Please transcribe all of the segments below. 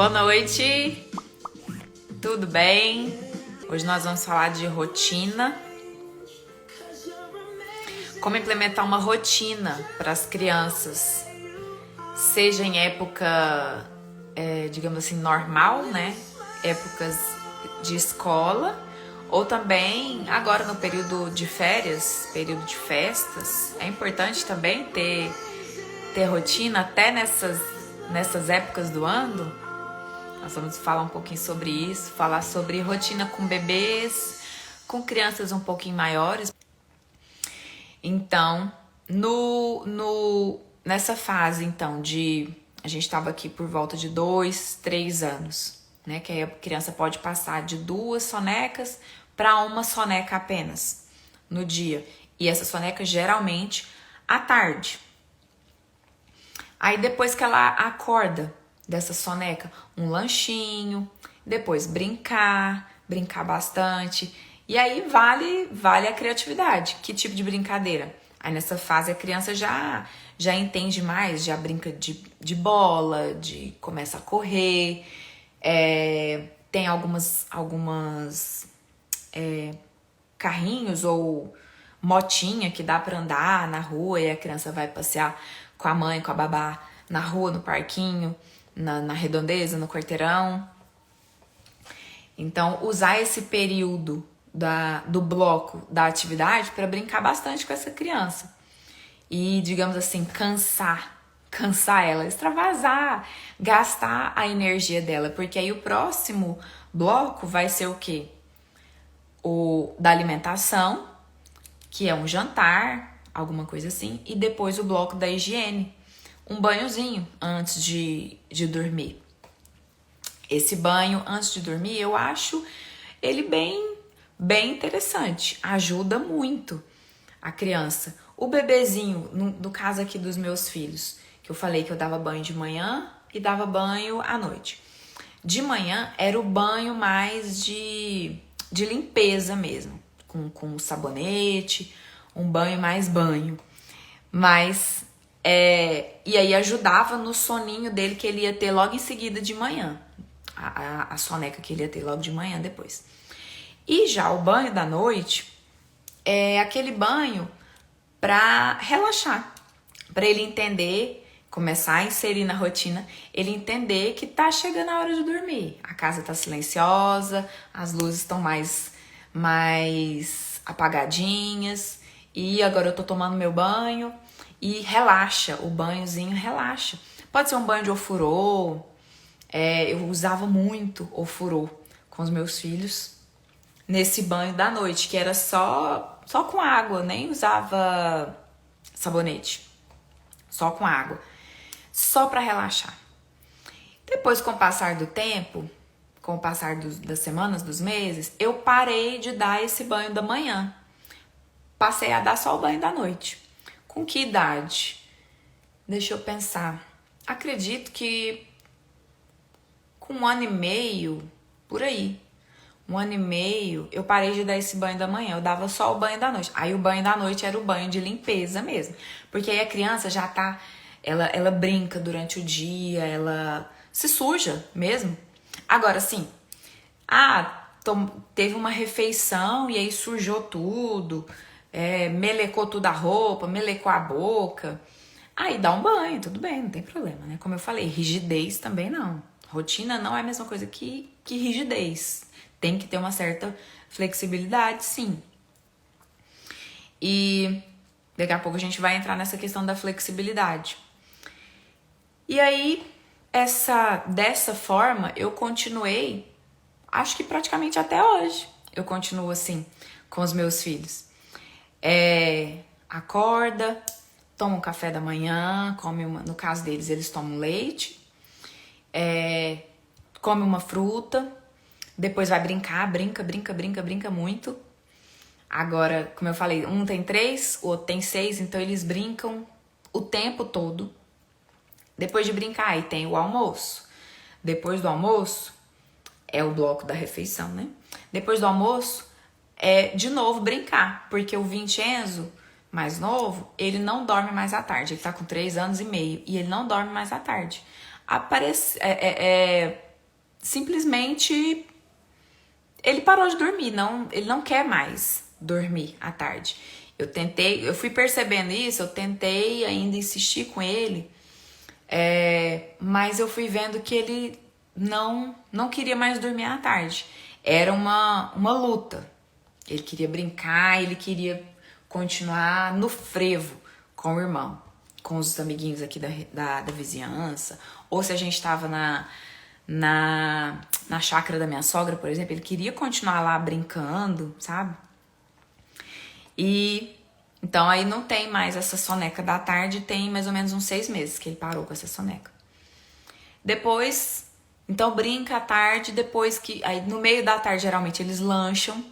Boa noite, tudo bem? Hoje nós vamos falar de rotina. Como implementar uma rotina para as crianças, seja em época, digamos assim, normal, né? Épocas de escola, ou também agora no período de férias, período de festas. É importante também ter rotina até nessas épocas do ano. Nós vamos falar um pouquinho sobre isso, falar sobre rotina com bebês, com crianças um pouquinho maiores. Então, nessa fase, então, a gente estava aqui por volta de 2, 3 anos, né? Que aí a criança pode passar de 2 sonecas para 1 soneca apenas no dia. E essa soneca geralmente à tarde. Aí depois que ela acorda dessa soneca, um lanchinho, depois brincar bastante. E aí vale a criatividade. Que tipo de brincadeira? Aí nessa fase a criança já entende mais, já brinca de bola, começa a correr. Tem algumas carrinhos ou motinha que dá para andar na rua e a criança vai passear com a mãe, com a babá na rua, no parquinho, na redondeza, no quarteirão. Então, usar esse período do bloco da atividade para brincar bastante com essa criança. E, digamos assim, cansar ela, extravasar, gastar a energia dela. Porque aí o próximo bloco vai ser o quê? O da alimentação, que é um jantar, alguma coisa assim. E depois o bloco da higiene. Um banhozinho antes de dormir. Esse banho antes de dormir, eu acho ele bem interessante. Ajuda muito a criança. O bebezinho, no caso aqui dos meus filhos, que eu falei que eu dava banho de manhã e dava banho à noite. De manhã era o banho mais de limpeza mesmo, com sabonete, um banho mais banho. Mas, e aí ajudava no soninho dele que ele ia ter logo em seguida de manhã. A soneca que ele ia ter logo de manhã depois. E já o banho da noite é aquele banho para relaxar, para ele entender, começar a inserir na rotina, ele entender que tá chegando a hora de dormir. A casa tá silenciosa, as luzes estão mais apagadinhas e agora eu tô tomando meu banho e relaxa, o banhozinho relaxa. Pode ser um banho de ofurô. Eu usava muito ofurô com os meus filhos nesse banho da noite, que era só com água, nem usava sabonete, só com água, só para relaxar. Depois, com o passar do tempo, com o passar das semanas, dos meses, eu parei de dar esse banho da manhã, passei a dar só o banho da noite. Com que idade? Deixa eu pensar. Acredito que com 1 ano e meio, por aí. 1 ano e meio, eu parei de dar esse banho da manhã. Eu dava só o banho da noite. Aí o banho da noite era o banho de limpeza mesmo. Porque aí a criança já tá... Ela brinca durante o dia, ela se suja mesmo. Agora, assim... teve uma refeição e aí sujou tudo. Melecou tudo a roupa, melecou a boca. Aí dá um banho, tudo bem, não tem problema, né? Como eu falei, rigidez também não. Rotina não é a mesma coisa que rigidez. Tem que ter uma certa flexibilidade, sim. E daqui a pouco a gente vai entrar nessa questão da flexibilidade. E aí, dessa forma, eu continuei, acho que praticamente até hoje. Eu continuo assim com os meus filhos. Acorda, toma um café da manhã, no caso deles, eles tomam leite. Come uma fruta, depois vai brincar, brinca muito. Agora, como eu falei, um tem 3, o outro tem 6, então eles brincam o tempo todo. Depois de brincar, aí tem o almoço. Depois do almoço, é o bloco da refeição, né? Depois do almoço, de novo brincar, porque o Vincenzo, mais novo, ele não dorme mais à tarde. Ele tá com 3 anos e meio e ele não dorme mais à tarde. simplesmente ele parou de dormir, ele não quer mais dormir à tarde. Eu fui percebendo isso, eu tentei ainda insistir com ele, mas eu fui vendo que ele não queria mais dormir à tarde. Era uma luta. Ele queria brincar, ele queria continuar no frevo com o irmão, com os amiguinhos aqui da vizinhança. Ou se a gente tava na chácara da minha sogra, por exemplo, ele queria continuar lá brincando, sabe? E então aí não tem mais essa soneca da tarde, tem mais ou menos uns 6 meses que ele parou com essa soneca. Depois, então brinca à tarde, depois que... Aí no meio da tarde, geralmente, eles lancham.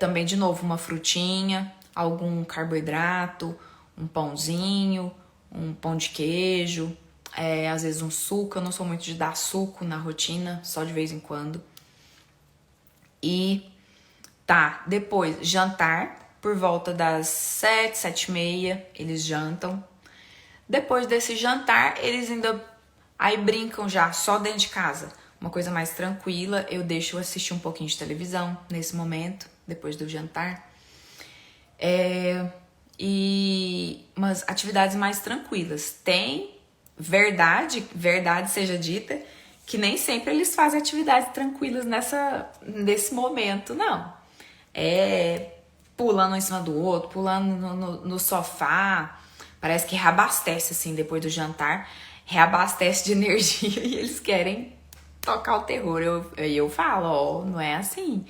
Também, de novo, uma frutinha, algum carboidrato, um pãozinho, um pão de queijo, às vezes um suco. Eu não sou muito de dar suco na rotina, só de vez em quando. E depois, jantar, por volta das 7, 7h30, eles jantam. Depois desse jantar, eles ainda aí brincam já só dentro de casa. Uma coisa mais tranquila, eu deixo assistir um pouquinho de televisão nesse momento, depois do jantar. E umas atividades mais tranquilas. Tem verdade seja dita, que nem sempre eles fazem atividades tranquilas nesse momento, não. Pulando em cima do outro, pulando no sofá. Parece que reabastece, assim, depois do jantar. Reabastece de energia e eles querem tocar o terror. Eu falo, não é assim.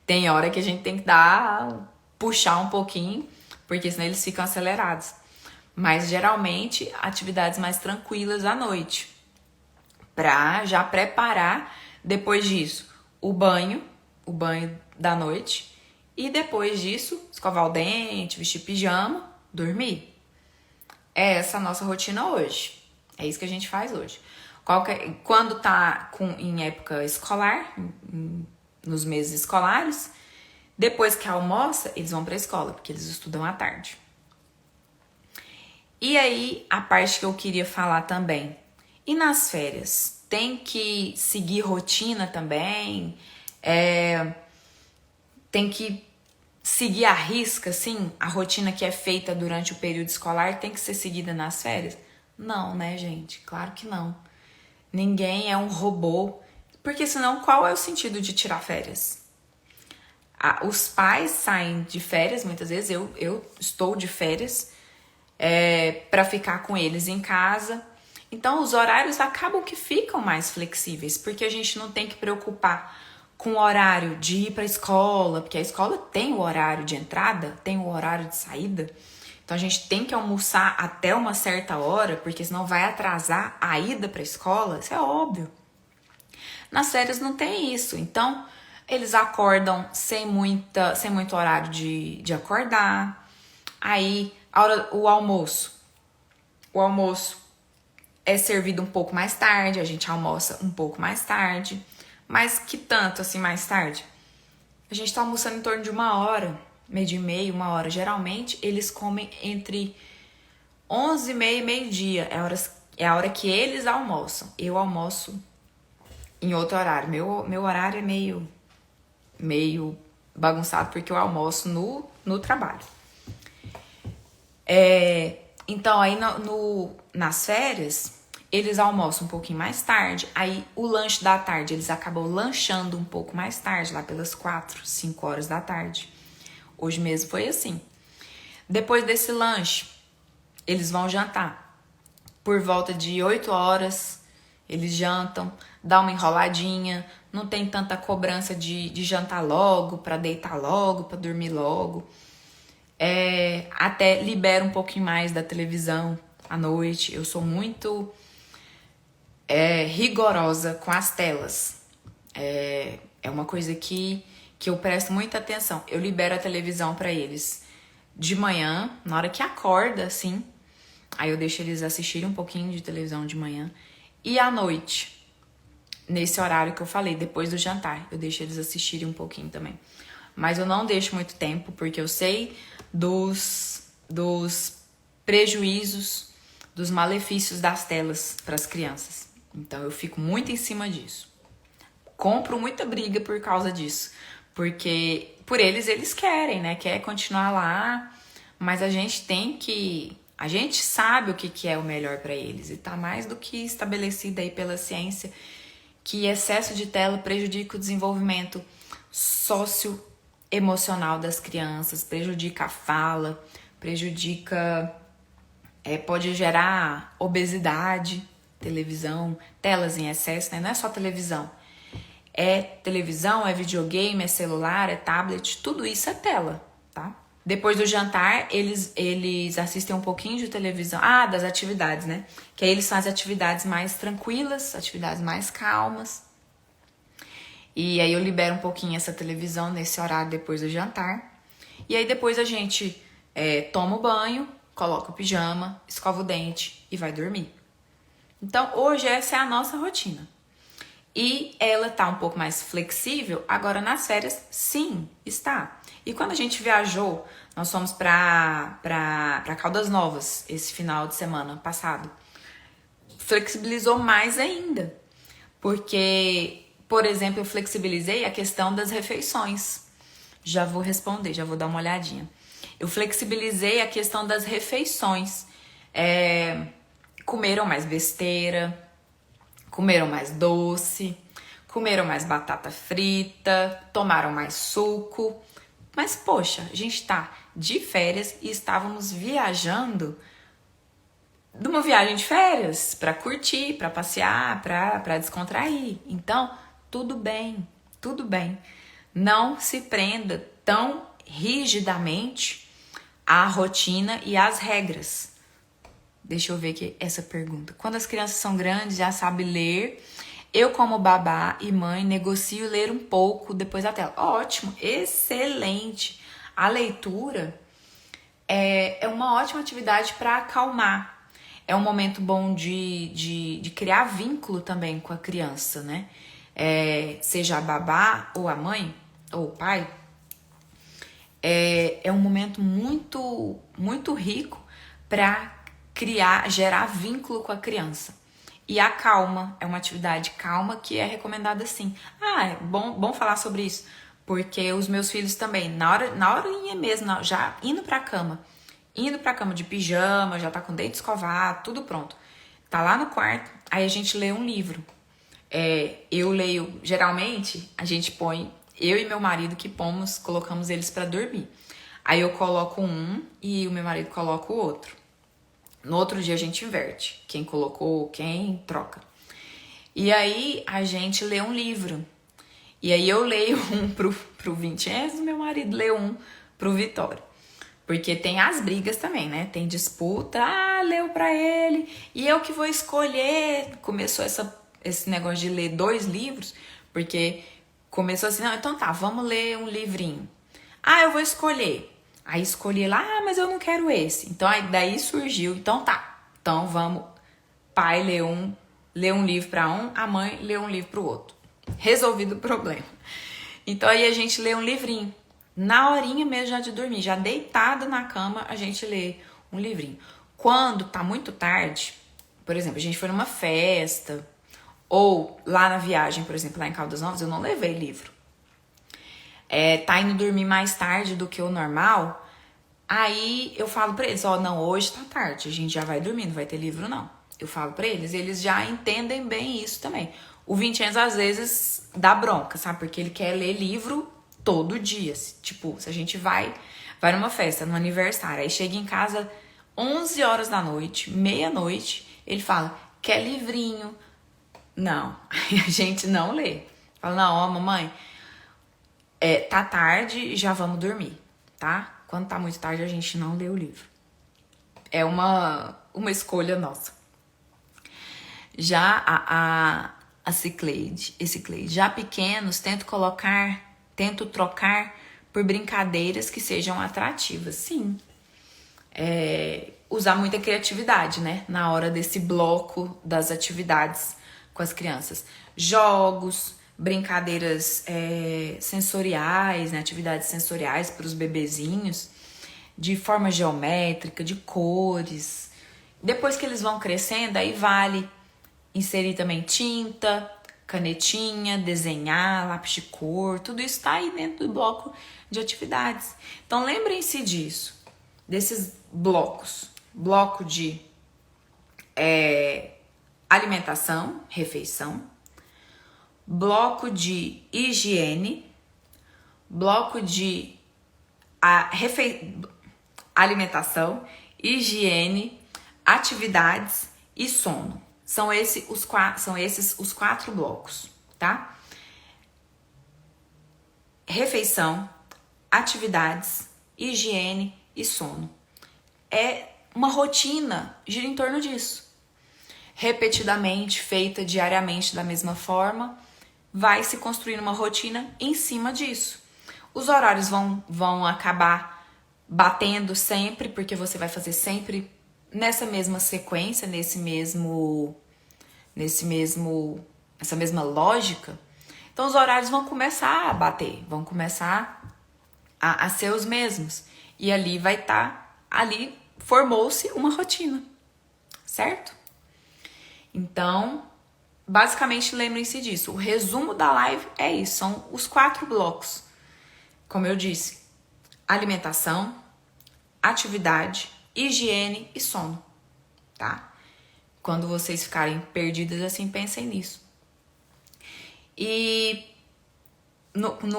Tem hora que a gente tem que puxar um pouquinho, porque senão eles ficam acelerados. Mas geralmente atividades mais tranquilas à noite, pra já preparar depois disso o banho da noite, e depois disso escovar o dente, vestir pijama, dormir. É essa a nossa rotina hoje. É isso que a gente faz hoje. Quando tá em época escolar, nos meses escolares, depois que almoça, eles vão pra escola, porque eles estudam à tarde. E aí, a parte que eu queria falar também. E nas férias? Tem que seguir rotina também? Tem que seguir à risca, assim? A rotina que é feita durante o período escolar tem que ser seguida nas férias? Não, né, gente? Claro que não. Ninguém é um robô. Porque senão, qual é o sentido de tirar férias? Os pais saem de férias, muitas vezes. Eu estou de férias para ficar com eles em casa. Então, os horários acabam que ficam mais flexíveis, porque a gente não tem que preocupar com o horário de ir para a escola, porque a escola tem o horário de entrada, tem o horário de saída. Então, a gente tem que almoçar até uma certa hora, porque senão vai atrasar a ida para a escola. Isso é óbvio. Nas férias não tem isso. Então, eles acordam sem muito horário de acordar. Aí, o almoço. O almoço é servido um pouco mais tarde, a gente almoça um pouco mais tarde. Mas que tanto assim mais tarde? A gente tá almoçando em torno de 1h, meio-dia e meia, 1h. Geralmente, eles comem entre 11h30 e meio-dia. É a hora que eles almoçam. Eu almoço em outro horário. Meu horário é meio bagunçado, porque eu almoço no trabalho. Então, aí nas férias, eles almoçam um pouquinho mais tarde. Aí, o lanche da tarde, eles acabam lanchando um pouco mais tarde, lá pelas 4, 5 horas da tarde. Hoje mesmo foi assim. Depois desse lanche, eles vão jantar. Por volta de 8 horas, eles jantam, dá uma enroladinha. Não tem tanta cobrança de jantar logo, pra deitar logo, pra dormir logo. Até libera um pouquinho mais da televisão à noite. Eu sou muito rigorosa com as telas. É uma coisa que eu presto muita atenção. Eu libero a televisão pra eles de manhã, na hora que acorda, assim. Aí eu deixo eles assistirem um pouquinho de televisão de manhã. E à noite, nesse horário que eu falei, depois do jantar, eu deixo eles assistirem um pouquinho também. Mas eu não deixo muito tempo, porque eu sei dos prejuízos, dos malefícios das telas para as crianças. Então eu fico muito em cima disso. Compro muita briga por causa disso. Porque por eles querem, né? Quer continuar lá, mas a gente tem que... A gente sabe o que é o melhor para eles. E tá mais do que estabelecido aí pela ciência que excesso de tela prejudica o desenvolvimento socioemocional das crianças, prejudica a fala, prejudica... pode gerar obesidade, televisão, telas em excesso, né? Não é só televisão. É televisão, é videogame, é celular, é tablet, tudo isso é tela, tá? Depois do jantar, eles assistem um pouquinho de televisão. Ah, das atividades, né? Que aí eles fazem atividades mais tranquilas, atividades mais calmas. E aí eu libero um pouquinho essa televisão nesse horário depois do jantar. E aí depois a gente toma o banho, coloca o pijama, escova o dente e vai dormir. Então, hoje essa é a nossa rotina. E ela tá um pouco mais flexível, agora nas férias, sim, está. E quando a gente viajou, nós fomos pra Caldas Novas esse final de semana passado. Flexibilizou mais ainda. Porque, por exemplo, eu flexibilizei a questão das refeições. Já vou responder, já vou dar uma olhadinha. Eu flexibilizei a questão das refeições. Comeram mais besteira, comeram mais doce, comeram mais batata frita, tomaram mais suco. Mas, poxa, a gente tá de férias e estávamos viajando de uma viagem de férias para curtir, para passear, para descontrair. Então, tudo bem, tudo bem. Não se prenda tão rigidamente à rotina e às regras. Deixa eu ver aqui essa pergunta. Quando as crianças são grandes, já sabem ler. Eu, como babá e mãe, negocio ler um pouco depois da tela. Ótimo, excelente. A leitura é uma ótima atividade para acalmar. É um momento bom de criar vínculo também com a criança, né? Seja a babá ou a mãe ou o pai. É um momento muito, muito rico para gerar vínculo com a criança. E a calma é uma atividade calma que é recomendada sim. É bom falar sobre isso, porque os meus filhos também, na horinha mesmo, já indo pra cama de pijama, já tá com o dente escovado, tudo pronto. Tá lá no quarto, aí a gente lê um livro. Eu leio, geralmente, a gente põe, eu e meu marido colocamos eles pra dormir. Aí eu coloco um e o meu marido coloca o outro. No outro dia a gente inverte. Quem colocou, quem troca. E aí a gente lê um livro. E aí eu leio um pro Vincenzo, meu marido lê um pro Vitório. Porque tem as brigas também, né? Tem disputa, leu pra ele, e eu que vou escolher. Começou esse negócio de ler 2 livros, porque começou assim, não, então tá, vamos ler um livrinho. Eu vou escolher. Aí escolhi lá, mas eu não quero esse. Então aí daí surgiu, então tá. Então vamos, pai lê um livro pra um, a mãe lê um livro pro outro. Resolvido o problema. Então aí a gente lê um livrinho. Na horinha mesmo já de dormir, já deitado na cama, a gente lê um livrinho. Quando tá muito tarde, por exemplo, a gente foi numa festa, ou lá na viagem, por exemplo, lá em Caldas Novas, eu não levei livro. Tá indo dormir mais tarde do que o normal, aí eu falo pra eles, não, hoje tá tarde, a gente já vai dormir, não vai ter livro não. Eu falo pra eles já entendem bem isso também. O Vincenzo às vezes dá bronca, sabe? Porque ele quer ler livro todo dia. Tipo, se a gente vai numa festa, num aniversário, aí chega em casa 11 horas da noite, meia-noite, ele fala, quer livrinho? Não, aí a gente não lê. Fala, não, mamãe, tá tarde, já vamos dormir, tá? Quando tá muito tarde, a gente não lê o livro. É uma escolha nossa. Já a Cicleide, já pequenos, tento trocar por brincadeiras que sejam atrativas. Sim. Usar muita criatividade, né? Na hora desse bloco das atividades com as crianças. Jogos, brincadeiras sensoriais, né? Atividades sensoriais para os bebezinhos, de forma geométrica, de cores. Depois que eles vão crescendo, aí vale inserir também tinta, canetinha, desenhar, lápis de cor, tudo isso está aí dentro do bloco de atividades. Então lembrem-se disso, desses blocos. Bloco de alimentação, refeição, bloco de higiene, bloco de alimentação, higiene, atividades e sono. São esses os quatro blocos, tá? Refeição, atividades, higiene e sono. É uma rotina, gira em torno disso. Repetidamente, feita diariamente da mesma forma, vai se construindo uma rotina em cima disso. Os horários vão acabar batendo sempre, porque você vai fazer sempre nessa mesma sequência, nessa mesma lógica. Então os horários vão começar a bater, vão começar a ser os mesmos. E ali vai estar, ali formou-se uma rotina, certo? Então, basicamente lembrem-se disso. O resumo da live é isso, são os 4 blocos. Como eu disse, alimentação, atividade, higiene e sono, tá? Quando vocês ficarem perdidas assim, pensem nisso. E,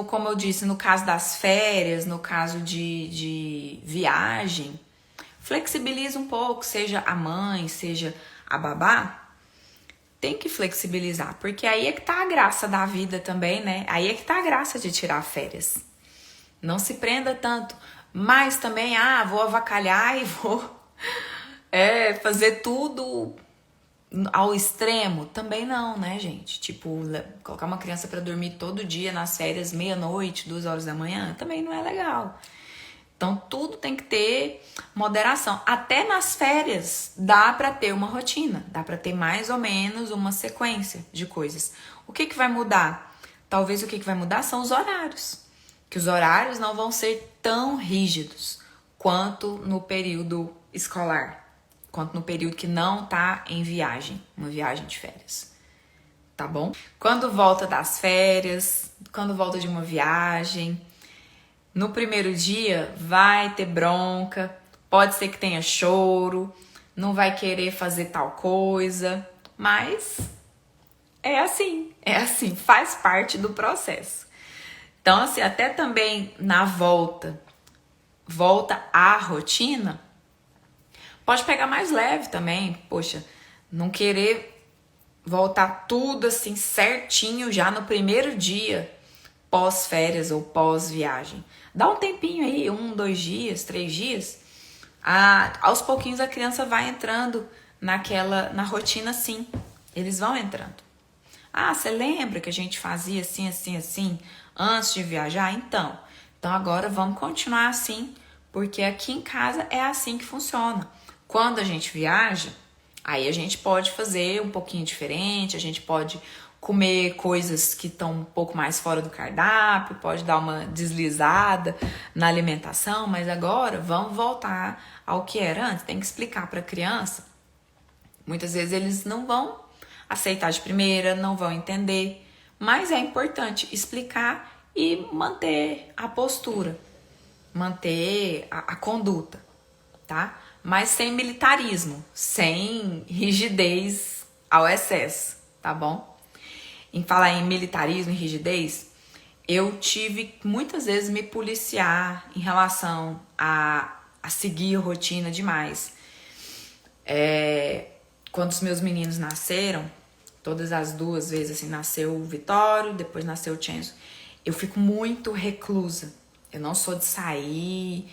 como eu disse, no caso das férias, no caso de viagem, flexibiliza um pouco, seja a mãe, seja a babá, tem que flexibilizar, porque aí é que tá a graça da vida também, né? Aí é que tá a graça de tirar férias. Não se prenda tanto, mas também, vou avacalhar e vou fazer tudo ao extremo. Também não, né, gente? Tipo, colocar uma criança pra dormir todo dia nas férias, meia-noite, 2 horas da manhã, também não é legal. Então, tudo tem que ter moderação. Até nas férias, dá pra ter uma rotina. Dá pra ter mais ou menos uma sequência de coisas. O que vai mudar? Talvez o que vai mudar são os horários. Que os horários não vão ser tão rígidos quanto no período escolar. Quanto no período que não tá em viagem. Uma viagem de férias. Tá bom? Quando volta das férias, quando volta de uma viagem... No primeiro dia vai ter bronca, pode ser que tenha choro, não vai querer fazer tal coisa, mas é assim, faz parte do processo. Então, assim, até também na volta à rotina, pode pegar mais leve também, poxa, não querer voltar tudo assim certinho já no primeiro dia, pós-férias ou pós-viagem. Dá um tempinho aí, 1, 2 dias, 3 dias. Aos pouquinhos a criança vai entrando na rotina, sim. Eles vão entrando. Você lembra que a gente fazia assim, assim, assim, antes de viajar? Então agora vamos continuar assim, porque aqui em casa é assim que funciona. Quando a gente viaja, aí a gente pode fazer um pouquinho diferente, a gente pode comer coisas que estão um pouco mais fora do cardápio, pode dar uma deslizada na alimentação, mas agora vamos voltar ao que era antes. Tem que explicar para a criança. Muitas vezes eles não vão aceitar de primeira, não vão entender, mas é importante explicar e manter a postura, manter a conduta, tá? Mas sem militarismo, sem rigidez ao excesso, tá bom? Em falar em militarismo e rigidez, eu tive muitas vezes me policiar em relação a seguir rotina demais. Quando os meus meninos nasceram, todas as 2 vezes, assim, nasceu o Vitório, depois nasceu o Chenzo, eu fico muito reclusa. Eu não sou de sair,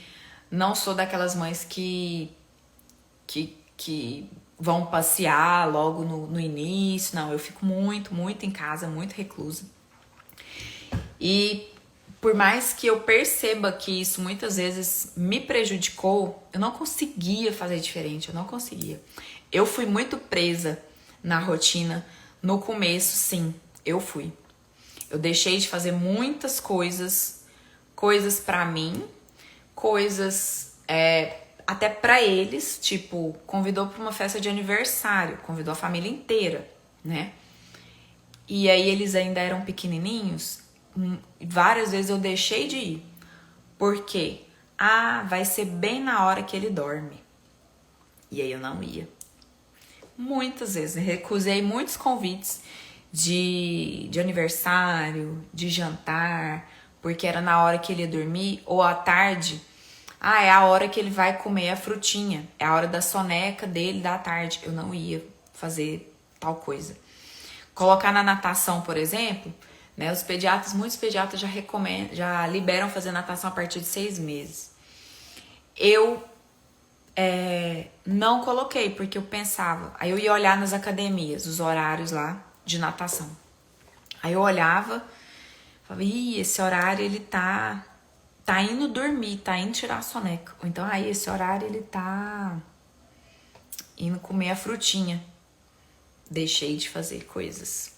não sou daquelas mães que vão passear logo no início. Não, eu fico muito, muito em casa, muito reclusa. E por mais que eu perceba que isso muitas vezes me prejudicou, eu não conseguia fazer diferente, eu não conseguia. Eu fui muito presa na rotina. No começo, sim, eu fui. Eu deixei de fazer muitas coisas pra mim, coisas até pra eles, tipo, convidou pra uma festa de aniversário, convidou a família inteira. né? E aí eles ainda eram pequenininhos, várias vezes eu deixei de ir. Por quê? Ah, vai ser bem na hora que ele dorme. E aí eu não ia. Muitas vezes, recusei muitos convites de aniversário, de jantar, porque era na hora que ele ia dormir, ou à tarde. Ah, é a hora que ele vai comer a frutinha, é a hora da soneca dele da tarde. Eu não ia fazer tal coisa. Colocar na natação, por exemplo, né? Muitos pediatras já liberam fazer natação a partir de 6 meses. Eu não coloquei, porque eu pensava, aí eu ia olhar nas academias, os horários lá de natação. Aí eu olhava, falava, esse horário ele tá indo dormir, tá indo tirar a soneca. Ou então, aí esse horário ele tá indo comer a frutinha. Deixei de fazer coisas.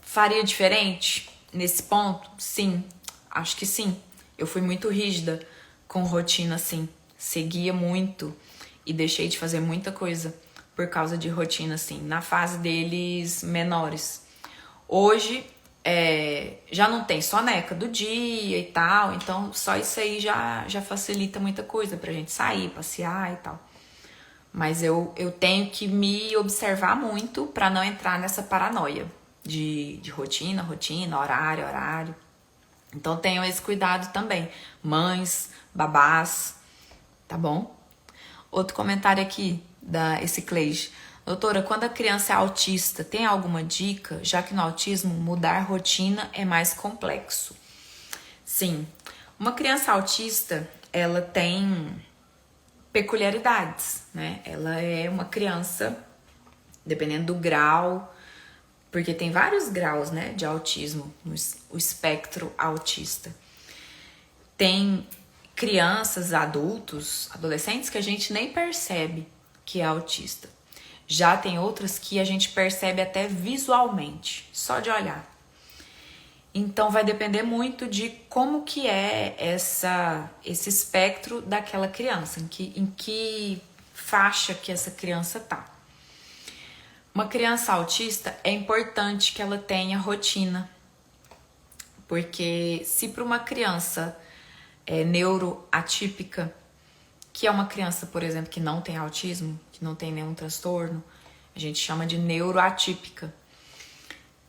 Faria diferente nesse ponto? Sim, acho que sim. Eu fui muito rígida com rotina, assim. Seguia muito e deixei de fazer muita coisa por causa de rotina, assim, na fase deles menores. Hoje, já não tem soneca do dia e tal, então só isso aí já facilita muita coisa pra gente sair, passear e tal. Mas eu tenho que me observar muito pra não entrar nessa paranoia de rotina, horário. Então tenham esse cuidado também. Mães, babás, tá bom? Outro comentário aqui, esse Cleide. Doutora, quando a criança é autista, tem alguma dica? Já que no autismo, mudar rotina é mais complexo. Sim, uma criança autista, ela tem peculiaridades, né? Ela é uma criança, dependendo do grau, porque tem vários graus, né, de autismo, o espectro autista. Tem crianças, adultos, adolescentes que a gente nem percebe que é autista. Já tem outras que a gente percebe até visualmente, só de olhar. Então vai depender muito de como que é esse espectro daquela criança, em que faixa que essa criança tá. Uma criança autista é importante que ela tenha rotina, porque se para uma criança neuroatípica, que é uma criança, por exemplo, que não tem autismo, que não tem nenhum transtorno, a gente chama de neuroatípica.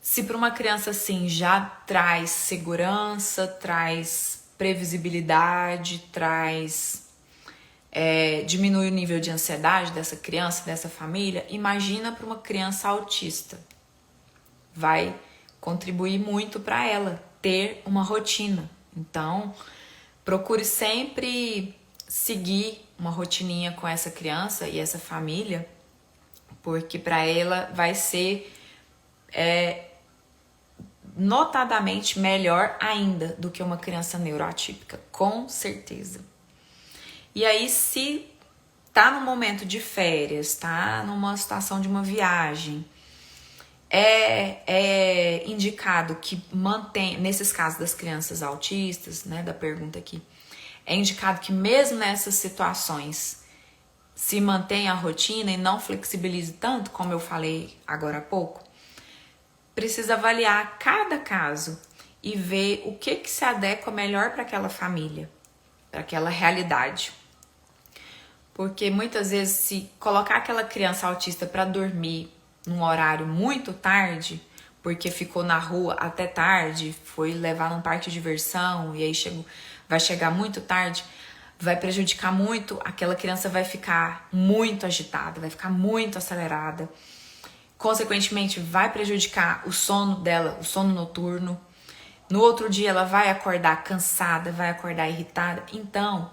Se para uma criança assim já traz segurança, traz previsibilidade, diminui o nível de ansiedade dessa criança, dessa família, imagina para uma criança autista. Vai contribuir muito para ela ter uma rotina. Então, procure sempre seguir uma rotininha com essa criança e essa família, porque para ela vai ser notadamente melhor ainda do que uma criança neuroatípica, com certeza. E aí, se tá no momento de férias, tá numa situação de uma viagem, é indicado que mantenha, nesses casos das crianças autistas, né, da pergunta aqui, é indicado que mesmo nessas situações se mantenha a rotina e não flexibilize tanto, como eu falei agora há pouco. Precisa avaliar cada caso e ver o que se adequa melhor para aquela família, para aquela realidade. Porque muitas vezes, se colocar aquela criança autista para dormir num horário muito tarde, porque ficou na rua até tarde, foi levar num parque de diversão e aí vai chegar muito tarde, vai prejudicar muito, aquela criança vai ficar muito agitada, vai ficar muito acelerada. Consequentemente, vai prejudicar o sono dela, o sono noturno. No outro dia, ela vai acordar cansada, vai acordar irritada. Então,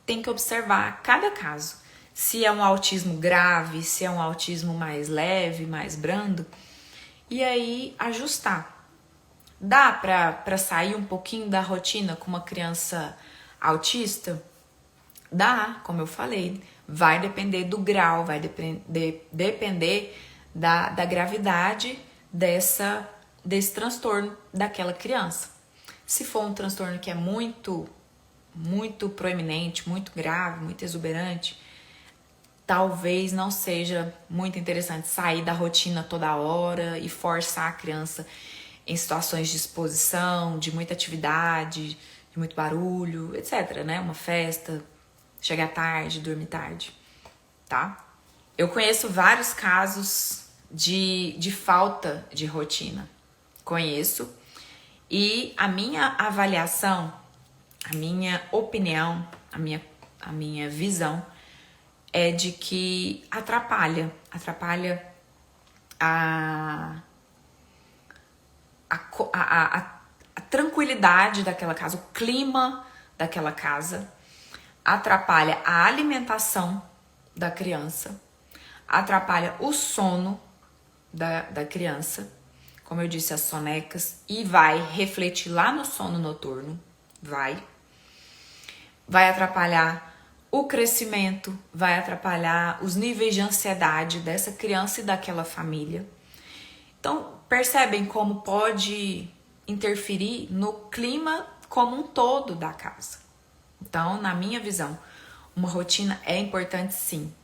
tem que observar cada caso. Se é um autismo grave, se é um autismo mais leve, mais brando. E aí, ajustar. Dá pra sair um pouquinho da rotina com uma criança autista? Dá, como eu falei. Vai depender do grau, vai depender da gravidade desse transtorno daquela criança. Se for um transtorno que é muito proeminente, muito grave, muito exuberante, talvez não seja muito interessante sair da rotina toda hora e forçar a criança em situações de exposição, de muita atividade, de muito barulho, etc, né? Uma festa, chegar tarde, dormir tarde, tá? Eu conheço vários casos de falta de rotina. Conheço. E a minha avaliação, a minha opinião, a minha visão é de que atrapalha a tranquilidade daquela casa, o clima daquela casa, atrapalha a alimentação da criança, atrapalha o sono da criança, como eu disse, as sonecas, e vai refletir lá no sono noturno, vai atrapalhar o crescimento, vai atrapalhar os níveis de ansiedade dessa criança e daquela família. Então, percebem como pode interferir no clima como um todo da casa. Então, na minha visão, uma rotina é importante sim.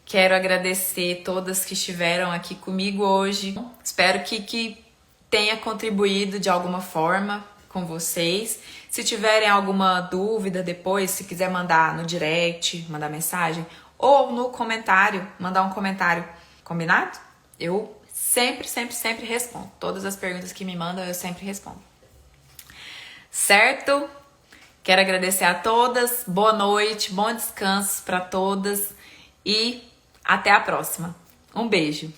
Quero agradecer todas que estiveram aqui comigo hoje. Espero que tenha contribuído de alguma forma com vocês. Se tiverem alguma dúvida depois, se quiser mandar no direct, mandar mensagem, ou no comentário, mandar um comentário, combinado? Eu sempre respondo. Todas as perguntas que me mandam, eu sempre respondo. Certo? Quero agradecer a todas. Boa noite, bom descanso para todas e até a próxima. Um beijo.